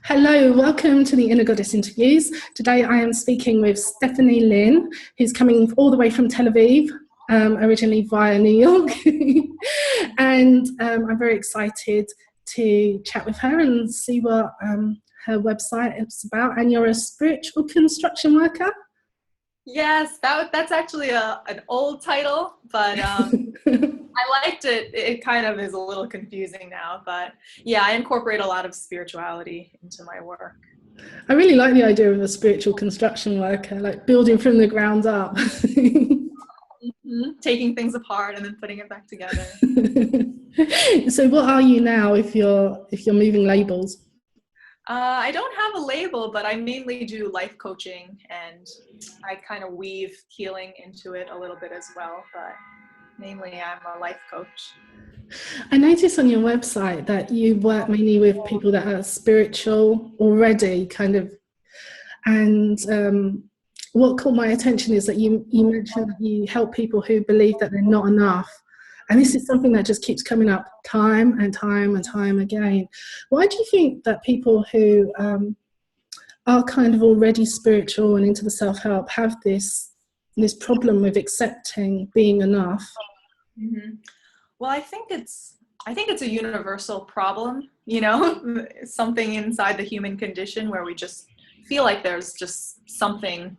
Hello, welcome to the Inner Goddess Interviews. Today I am speaking with Stephanie Lin, who's coming all the way from Tel Aviv, originally via New York. And I'm very excited to chat with her and see what her website is about. And you're a spiritual construction worker? Yes, that's actually an old title, but I liked it. It kind of is a little confusing now, but yeah, I incorporate a lot of spirituality into my work. I really like the idea of a spiritual construction worker, like building from the ground up. Taking things apart and then putting it back together. So what are you now if you're moving labels? I don't have a label, but I mainly do life coaching, and I kind of weave healing into it a little bit as well, but mainly I'm a life coach. I noticed on your website that you work mainly with people that are spiritual already, kind of, and what caught my attention is that you mentioned that you help people who believe that they're not enough. And this is something that just keeps coming up time and time and time again. Why do you think that people who are kind of already spiritual and into the self-help have this problem with accepting being enough? Mm-hmm. Well, I think it's a universal problem, something inside the human condition where we just feel like there's just something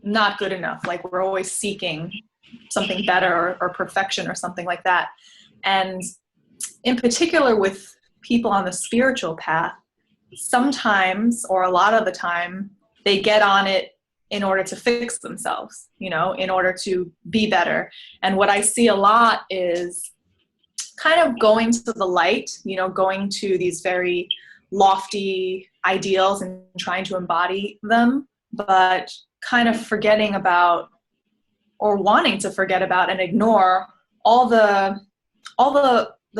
not good enough, like we're always seeking something better or perfection or something like that. And in particular with people on the spiritual path, sometimes or a lot of the time they get on it in order to fix themselves, in order to be better. And what I see a lot is kind of going to the light, going to these very lofty ideals and trying to embody them, but kind of forgetting about or wanting to forget about and ignore all the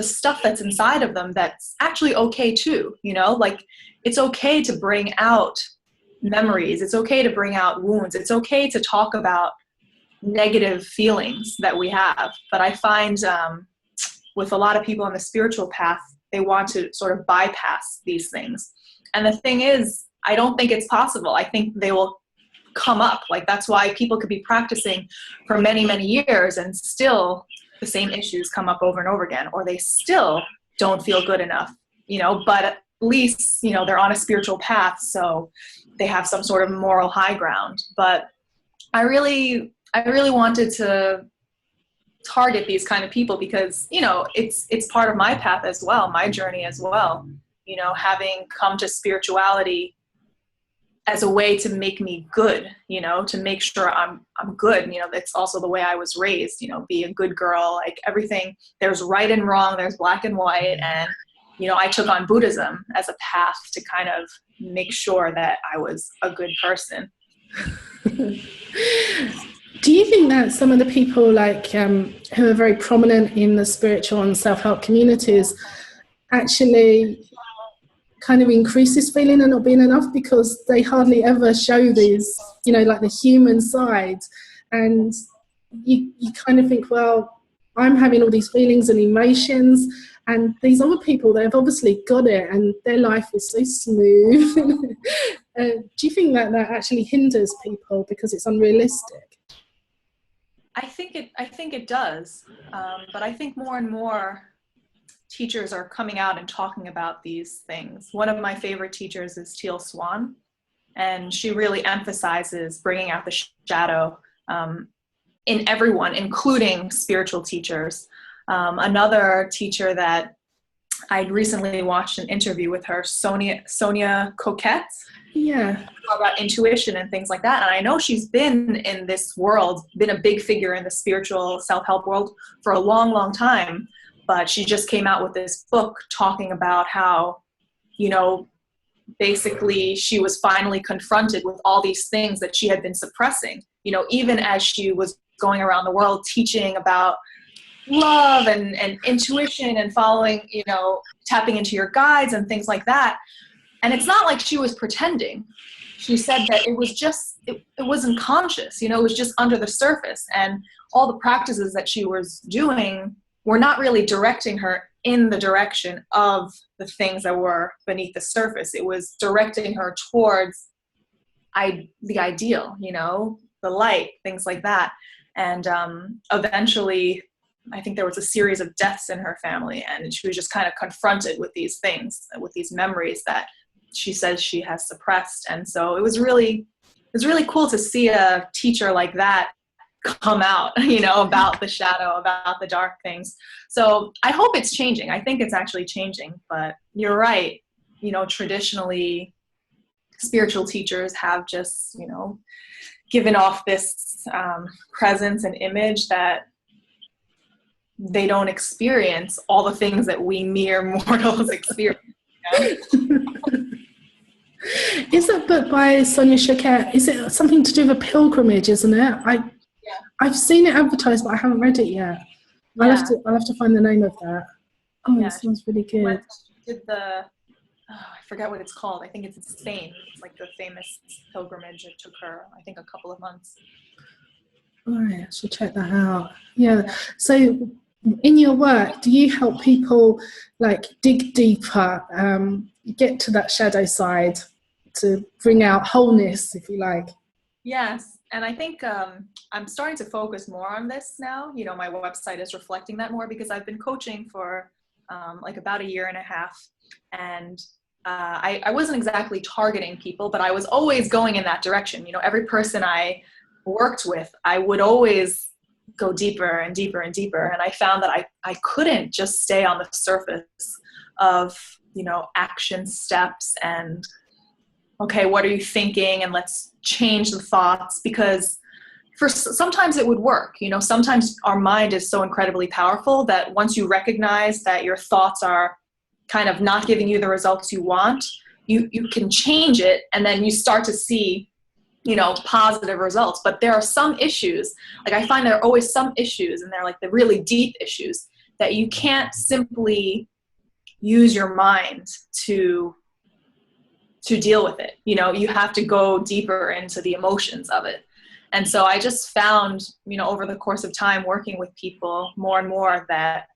stuff that's inside of them that's actually okay too, like it's okay to bring out memories, it's okay to bring out wounds, it's okay to talk about negative feelings that we have. But I find with a lot of people on the spiritual path, they want to sort of bypass these things. And the thing is, I don't think it's possible. I think they will come up. Like that's why people could be practicing for many, many years and still the same issues come up over and over again, or they still don't feel good enough, but at least, they're on a spiritual path, so they have some sort of moral high ground. But I really wanted to target these kind of people because, it's part of my path as well, my journey as well, having come to spirituality as a way to make me good, to make sure I'm good. That's also the way I was raised, be a good girl, like everything, there's right and wrong, there's black and white. And, I took on Buddhism as a path to kind of make sure that I was a good person. Do you think that some of the people who are very prominent in the spiritual and self-help communities actually kind of increase this feeling of not being enough because they hardly ever show these, like the human side? And you kind of think, well, I'm having all these feelings and emotions, and these other people, they've obviously got it and their life is so smooth. Do you think that actually hinders people because it's unrealistic? I think it does, but I think more and more teachers are coming out and talking about these things. One of my favorite teachers is Teal Swan, and she really emphasizes bringing out the shadow in everyone, including spiritual teachers. Another teacher that I'd recently watched an interview with her, Sonia Coquette. Yeah. About intuition and things like that. And I know she's been in this world, been a big figure in the spiritual self-help world for a long, long time. But she just came out with this book talking about how, basically she was finally confronted with all these things that she had been suppressing, even as she was going around the world teaching about love and intuition and following, tapping into your guides and things like that. And it's not like she was pretending. She said that it was just, it wasn't conscious, it was just under the surface. And all the practices that she was doing were not really directing her in the direction of the things that were beneath the surface. It was directing her towards the ideal, you know, the light, things like that. And eventually, I think there was a series of deaths in her family, and she was just kind of confronted with these things, with these memories that she says she has suppressed. And so it was really cool to see a teacher like that come out, you know, about the shadow, about the dark things. So I hope it's changing. I think it's actually changing, but you're right. You know, traditionally, spiritual teachers have just, you know, given off this presence and image that they don't experience all the things that we mere mortals experience. You know? Is that book by Sonia Choquette, is it something to do with a pilgrimage, isn't it? I've seen it advertised, but I haven't read it yet. I'll have to find the name of that. Oh, yeah, it sounds really good. She did I forget what it's called. I think it's in Spain. It's like the famous pilgrimage. It took her, I think, a couple of months. All right, I should check that out. Yeah. So in your work, do you help people like dig deeper, get to that shadow side to bring out wholeness, if you like? Yes. And I think I'm starting to focus more on this now. You know, my website is reflecting that more because I've been coaching for like about a year and a half. And I wasn't exactly targeting people, but I was always going in that direction. You know, every person I worked with, I would always go deeper and deeper and deeper. And I found that I couldn't just stay on the surface of, you know, action steps and, okay, what are you thinking? And let's change the thoughts, because sometimes it would work. You know, sometimes our mind is so incredibly powerful that once you recognize that your thoughts are kind of not giving you the results you want, you can change it, and then you start to see, you know, positive results. But there are some issues, like I find there are always some issues, and they're like the really deep issues that you can't simply use your mind to deal with it. You know, you have to go deeper into the emotions of it. And so I just found, you know, over the course of time working with people more and more that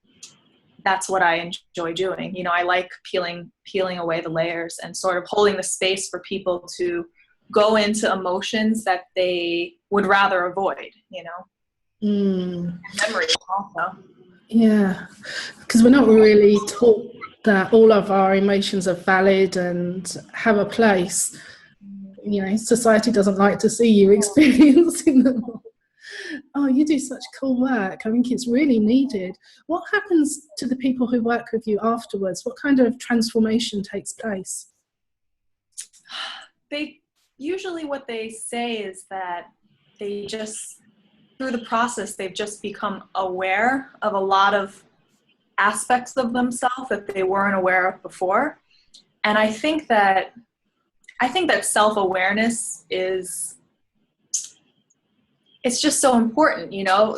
that's what I enjoy doing. You know, I like peeling away the layers and sort of holding the space for people to go into emotions that they would rather avoid, you know. And memories also. Yeah, because we're not really taught that all of our emotions are valid and have a place. You know, society doesn't like to see you experiencing them all. Oh, you do such cool work. I think it's really needed. What happens to the people who work with you afterwards? What kind of transformation takes place? Usually what they say is that they just, through the process, they've just become aware of a lot of aspects of themselves that they weren't aware of before. And I think that self-awareness it's just so important, you know.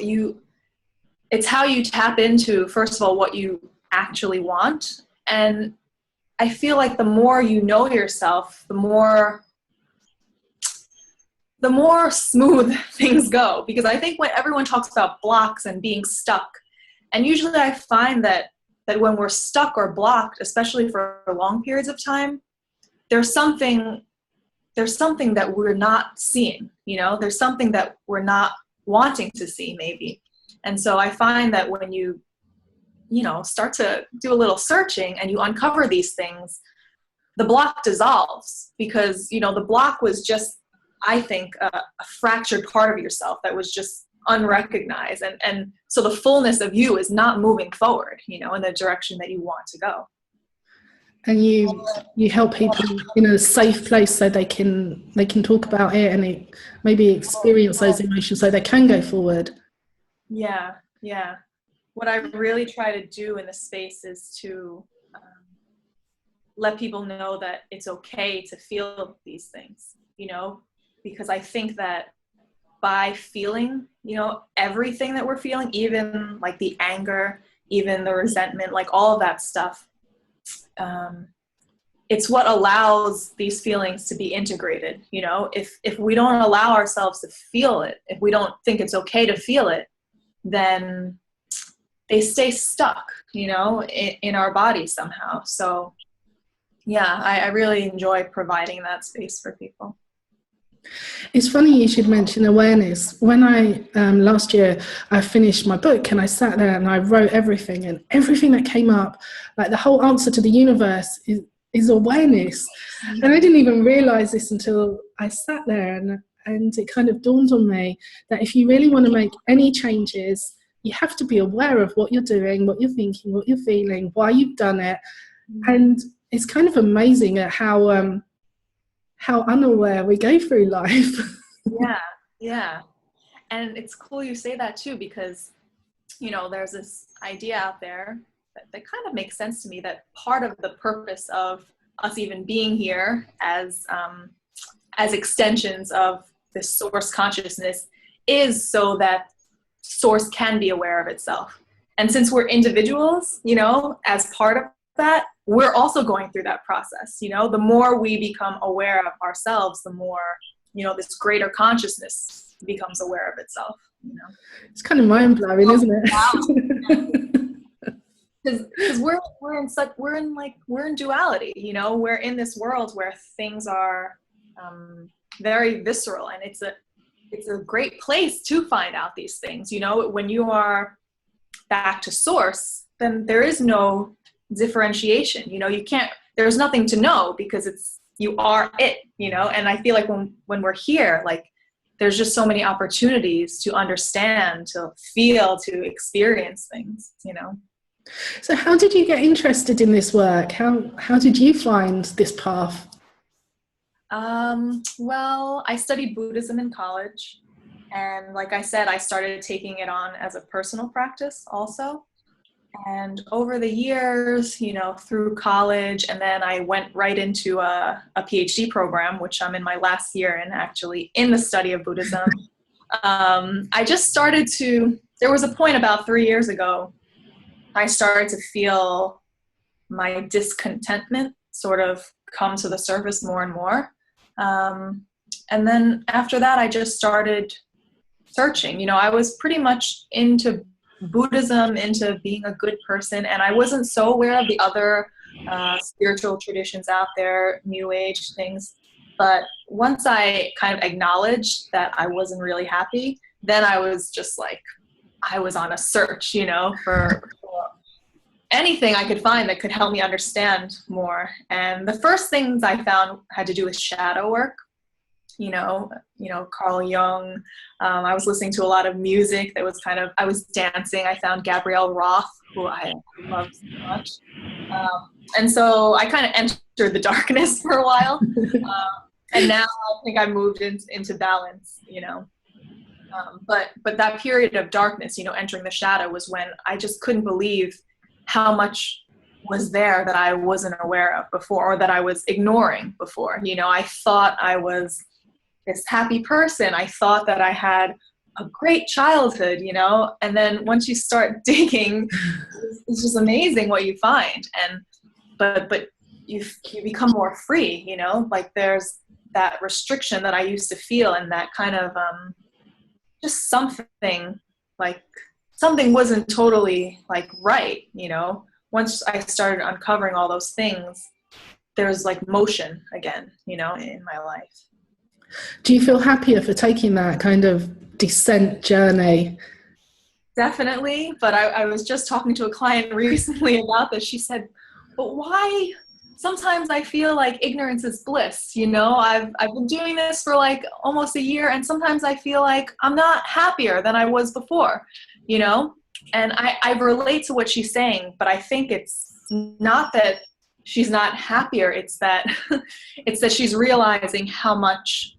It's how you tap into, first of all, what you actually want. And I feel like the more you know yourself, the more smooth things go. Because I think when everyone talks about blocks and being stuck, and usually I find that when we're stuck or blocked, especially for long periods of time, there's something that we're not seeing, you know, there's something that we're not wanting to see maybe. And so I find that when you know, start to do a little searching and you uncover these things, the block dissolves, because, you know, the block was just, I think, a fractured part of yourself that was just unrecognized. And so the fullness of you is not moving forward, you know, in the direction that you want to go. And you help people in a safe place so they can talk about it and maybe experience those emotions so they can go forward. Yeah. What I really try to do in the space is to let people know that it's okay to feel these things, you know, because I think that by feeling, you know, everything that we're feeling, even like the anger, even the resentment, like all of that stuff, it's what allows these feelings to be integrated. You know, if we don't allow ourselves to feel it, if we don't think it's okay to feel it, then they stay stuck, you know, in our body somehow. So yeah, I really enjoy providing that space for people. It's funny you should mention awareness. When I, last year, I finished my book and I sat there and I wrote everything, and everything that came up, like the whole answer to the universe is awareness. And I didn't even realize this until I sat there, and it kind of dawned on me that if you really want to make any changes, you have to be aware of what you're doing, what you're thinking, what you're feeling, why you've done it. And it's kind of amazing at how unaware we go through life. Yeah. And it's cool you say that too, because, you know, there's this idea out there that kind of makes sense to me, that part of the purpose of us even being here as extensions of this source consciousness is so that source can be aware of itself. And since we're individuals, you know, as part of that, we're also going through that process. You know, the more we become aware of ourselves, the more, you know, this greater consciousness becomes aware of itself, you know. It's kind of mind-blowing, isn't it? Because we're in duality, you know. We're in this world where things are very visceral, and it's a great place to find out these things, you know. When you are back to source, then there is no differentiation, you know. There's nothing to know, because you are it, you know. And I feel like when we're here, like, there's just so many opportunities to understand, to feel, to experience things, you know. So how did you get interested in this work? How did you find this path? Well, I studied Buddhism in college, and like I said, I started taking it on as a personal practice also. And over the years, you know, through college, and then I went right into a PhD program, which I'm in my last year in, actually, in the study of Buddhism. I just started there was a point about 3 years ago, I started to feel my discontentment sort of come to the surface more and more. And then after that, I just started searching. You know, I was pretty much into Buddhism, into being a good person, and I wasn't so aware of the other spiritual traditions out there, New Age things. But once I kind of acknowledged that I wasn't really happy, then I was just like, I was on a search, you know, for anything I could find that could help me understand more. And the first things I found had to do with shadow work. You know, Carl Jung. I was listening to a lot of music that was I was dancing. I found Gabrielle Roth, who I love so much. And so I kind of entered the darkness for a while. And now I think I moved into balance, you know. But that period of darkness, you know, entering the shadow, was when I just couldn't believe how much was there that I wasn't aware of before, or that I was ignoring before. You know, I thought I was this happy person. I thought that I had a great childhood, you know, and then once you start digging, it's just amazing what you find. And but you become more free, you know. Like, there's that restriction that I used to feel, and that kind of just something wasn't totally like right, you know. Once I started uncovering all those things, there's like motion again, you know, in my life. Do you feel happier for taking that kind of descent journey? Definitely. But I was just talking to a client recently about this. She said, but why? Sometimes I feel like ignorance is bliss. You know, I've been doing this for like almost a year, and sometimes I feel like I'm not happier than I was before, you know. And I relate to what she's saying, but I think it's not that she's not happier. It's that she's realizing how much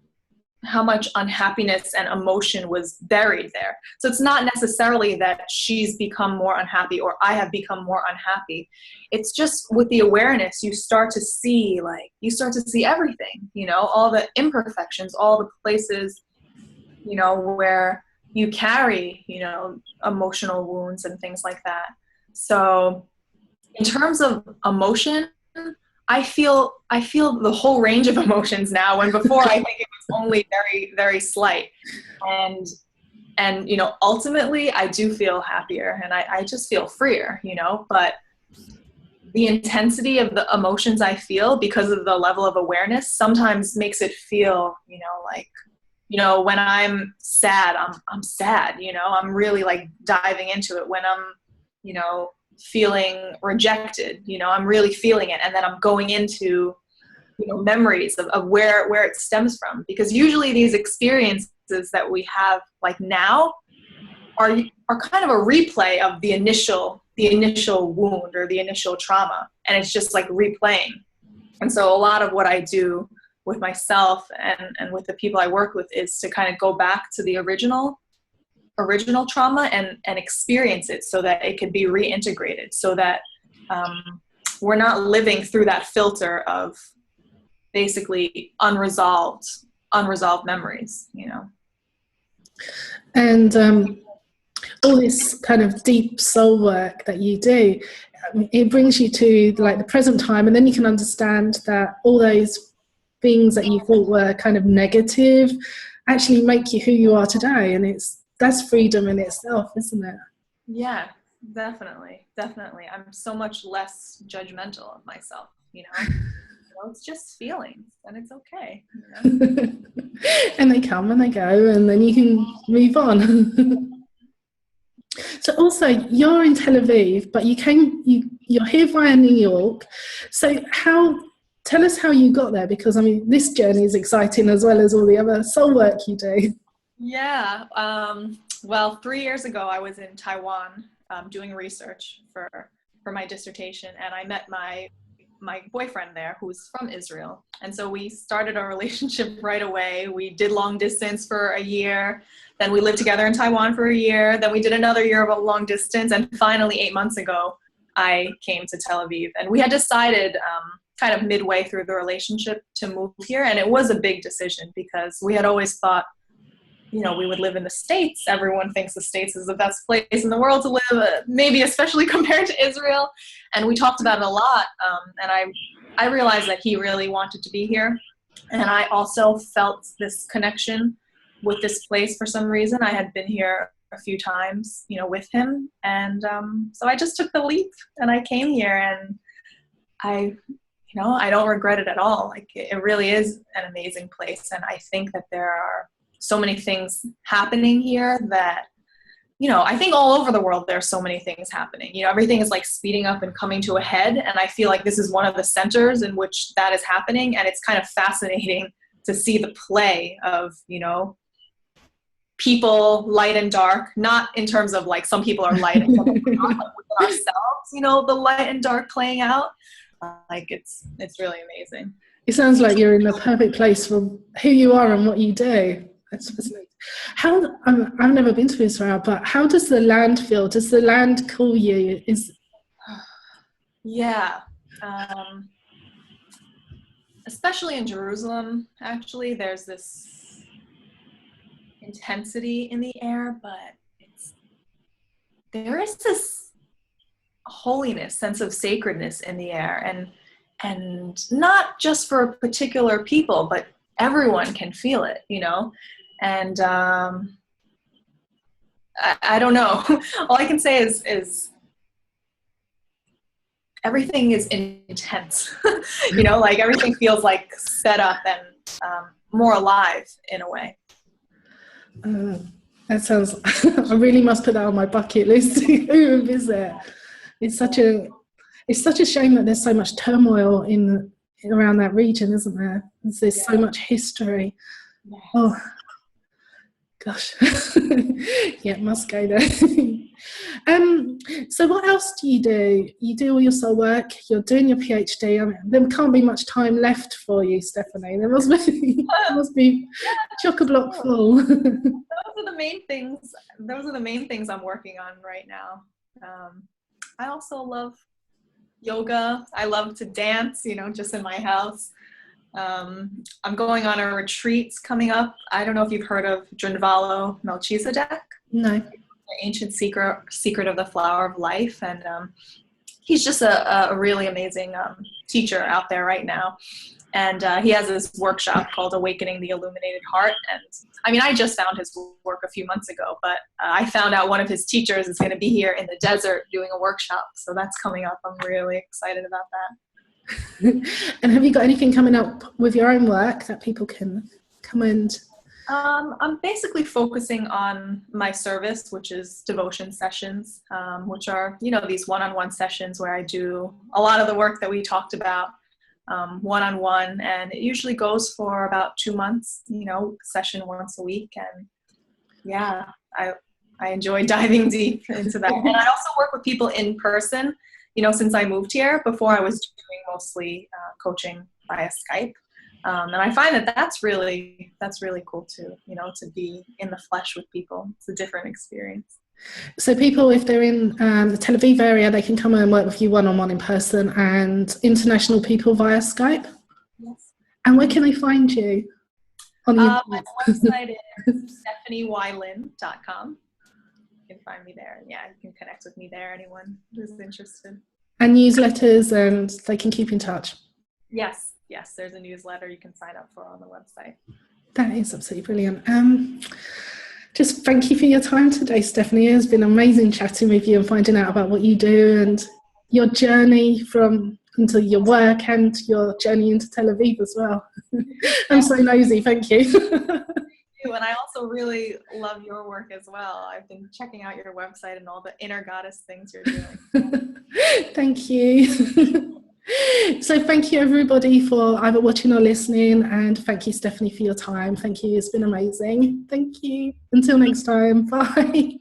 unhappiness and emotion was buried there. So it's not necessarily that she's become more unhappy or I have become more unhappy. It's just with the awareness, you start to see everything, you know, all the imperfections, all the places, you know, where you carry, you know, emotional wounds and things like that. So in terms of emotion, I feel the whole range of emotions now, when before I think it was only very, very slight. And And, you know, ultimately I do feel happier and I just feel freer, you know, but the intensity of the emotions I feel because of the level of awareness sometimes makes it feel, you know, like, you know, when I'm sad, I'm sad, you know, I'm really like diving into it. When I'm, you know, feeling rejected, you know, I'm really feeling it. And then I'm going into, you know, memories of where it stems from, because usually these experiences that we have like now are kind of a replay of the initial wound or the initial trauma, and it's just like replaying. And so a lot of what I do with myself and with the people I work with is to kind of go back to the original trauma and experience it so that it could be reintegrated, so that we're not living through that filter of basically unresolved memories, you know. And all this kind of deep soul work that you do, it brings you to like the present time, and then you can understand that all those things that you thought were kind of negative actually make you who you are today, and that's freedom in itself, isn't it? Yeah, definitely. I'm so much less judgmental of myself, you know. Well, it's just feelings, and it's okay, you know? And they come and they go, and then you can move on. So also, you're in Tel Aviv, but you're here via New York. So tell us how you got there, because I mean, this journey is exciting as well as all the other soul work you do. Yeah. Well, 3 years ago, I was in Taiwan doing research for my dissertation, and I met my boyfriend there, who's from Israel. And so we started our relationship right away. We did long distance for a year. Then we lived together in Taiwan for a year. Then we did another year of a long distance. And finally, 8 months ago, I came to Tel Aviv. And we had decided kind of midway through the relationship to move here. And it was a big decision because we had always thought, you know, we would live in the States. Everyone thinks the States is the best place in the world to live, maybe especially compared to Israel. And we talked about it a lot. And I realized that he really wanted to be here. And I also felt this connection with this place for some reason. I had been here a few times, you know, with him. And so I just took the leap and I came here, and I don't regret it at all. Like, it really is an amazing place. And I think that there are so many things happening here that, you know, I think all over the world there are so many things happening. You know, everything is like speeding up and coming to a head, and I feel like this is one of the centers in which that is happening. And it's kind of fascinating to see the play of, you know, people, light and dark, not in terms of like some people are light and some people are not, like within ourselves, you know, the light and dark playing out. Like it's really amazing. It sounds like you're in the perfect place for who you are and what you do. That's fascinating. I've never been to Israel, but how does the land feel? Does the land call you? Yeah. Especially in Jerusalem, actually, there's this intensity in the air, but there is this holiness, sense of sacredness in the air, and not just for particular people, but everyone can feel it, you know. And I don't know. All I can say is everything is intense. You know, like everything feels like set up and more alive in a way. That sounds. I really must put that on my bucket list to go and visit. It's such a shame that there's so much turmoil around that region, isn't there? There's so much history. Yes. Oh, gosh. Yeah, must go there. So what else do? You do all your soul work, you're doing your PhD. I mean, there can't be much time left for you, Stephanie. There must be chock-a-block full. Those are the main things I'm working on right now. I also love yoga. I love to dance, you know, just in my house. I'm going on a retreat coming up. I don't know if you've heard of Drinvalo Melchizedek. No. The ancient secret of the flower of life. And he's just a really amazing teacher out there right now. And he has this workshop called Awakening the Illuminated Heart. And I mean, I just found his work a few months ago, but I found out one of his teachers is going to be here in the desert doing a workshop. So that's coming up. I'm really excited about that. And have you got anything coming up with your own work that people can come and... I'm basically focusing on my service, which is devotion sessions, which are, these one-on-one sessions where I do a lot of the work that we talked about one-on-one, and it usually goes for about 2 months, session once a week. And yeah, I enjoy diving deep into that. And I also work with people in person, since I moved here. Before I was doing mostly coaching via Skype. And I find that that's really cool too, to be in the flesh with people. It's a different experience. So people, if they're in the Tel Aviv area, they can come and work with you one-on-one in person, and international people via Skype? Yes. And where can they find you? On the my website is stephanielin.com. You can find me there. Yeah, you can connect with me there, anyone who's interested. And newsletters, and they can keep in touch? Yes, there's a newsletter you can sign up for on the website. That is absolutely brilliant. Just thank you for your time today, Stephanie. It's been amazing chatting with you and finding out about what you do and your journey into your work and your journey into Tel Aviv as well. I'm so nosy, thank you. And I also really love your work as well. I've been checking out your website and all the inner goddess things you're doing. Thank you. So thank you everybody for either watching or listening, and thank you, Stephanie, for your time. Thank you, it's been amazing. Thank you. Until next time, bye.